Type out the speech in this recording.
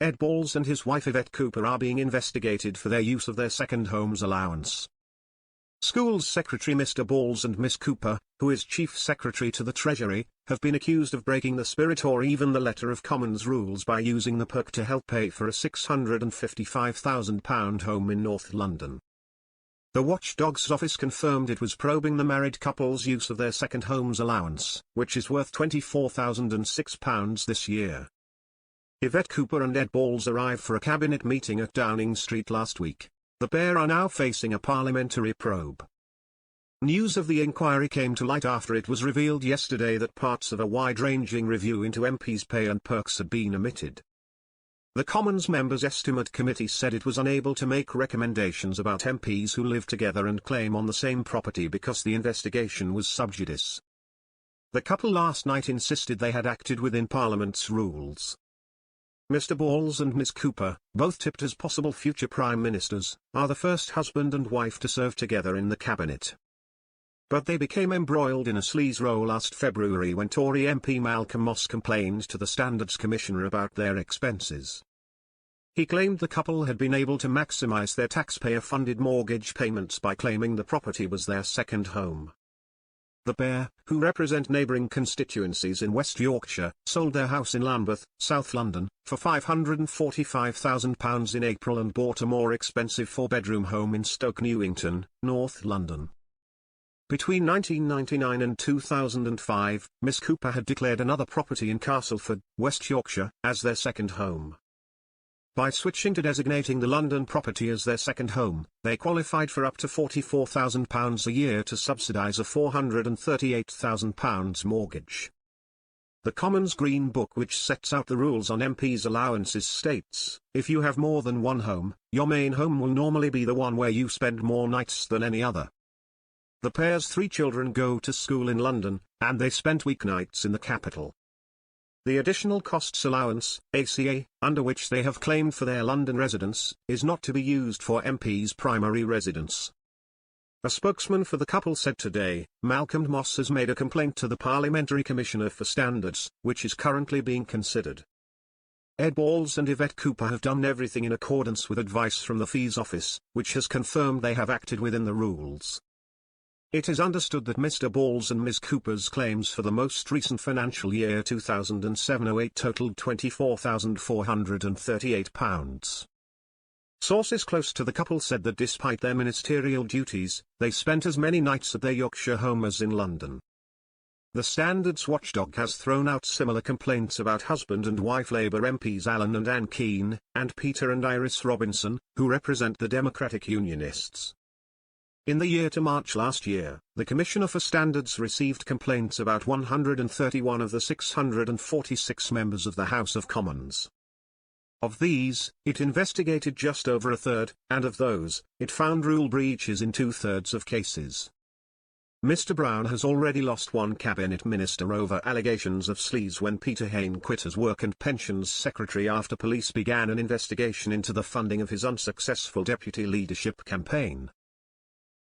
Ed Balls and his wife Yvette Cooper are being investigated for their use of their second home's allowance. Schools Secretary Mr. Balls and Miss Cooper, who is Chief Secretary to the Treasury, have been accused of breaking the spirit or even the letter of Commons rules by using the perk to help pay for a £655,000 home in North London. The watchdog's office confirmed it was probing the married couple's use of their second home's allowance, which is worth £24,006 this year. Yvette Cooper and Ed Balls arrived for a cabinet meeting at Downing Street last week. The pair are now facing a parliamentary probe. News of the inquiry came to light after it was revealed yesterday that parts of a wide-ranging review into MPs' pay and perks had been omitted. The Commons Members' Estimate Committee said it was unable to make recommendations about MPs who live together and claim on the same property because the investigation was sub judice. The couple last night insisted they had acted within Parliament's rules. Mr. Balls and Miss Cooper, both tipped as possible future Prime Ministers, are the first husband and wife to serve together in the cabinet. But they became embroiled in a sleaze row last February when Tory MP Malcolm Moss complained to the Standards Commissioner about their expenses. He claimed the couple had been able to maximise their taxpayer-funded mortgage payments by claiming the property was their second home. The pair, who represent neighbouring constituencies in West Yorkshire, sold their house in Lambeth, South London, for £545,000 in April and bought a more expensive four-bedroom home in Stoke Newington, North London. Between 1999 and 2005, Miss Cooper had declared another property in Castleford, West Yorkshire, as their second home. By switching to designating the London property as their second home, they qualified for up to £44,000 a year to subsidise a £438,000 mortgage. The Commons Green Book, which sets out the rules on MPs' allowances, states, if you have more than one home, your main home will normally be the one where you spend more nights than any other. The pair's 3 children go to school in London, and they spent weeknights in the capital. The additional costs allowance, ACA, under which they have claimed for their London residence, is not to be used for MPs' primary residence. A spokesman for the couple said today, Malcolm Moss has made a complaint to the Parliamentary Commissioner for Standards, which is currently being considered. Ed Balls and Yvette Cooper have done everything in accordance with advice from the Fees Office, which has confirmed they have acted within the rules. It is understood that Mr. Balls and Ms. Cooper's claims for the most recent financial year 2007-08 totaled £24,438. Sources close to the couple said that despite their ministerial duties, they spent as many nights at their Yorkshire home as in London. The Standards watchdog has thrown out similar complaints about husband and wife Labour MPs Alan and Anne Keane, and Peter and Iris Robinson, who represent the Democratic Unionists. In the year to March last year, the Commissioner for Standards received complaints about 131 of the 646 members of the House of Commons. Of these, it investigated just over a third, and of those, it found rule breaches in 2/3 of cases. Mr. Brown has already lost one cabinet minister over allegations of sleaze when Peter Hain quit as Work and Pensions Secretary after police began an investigation into the funding of his unsuccessful deputy leadership campaign.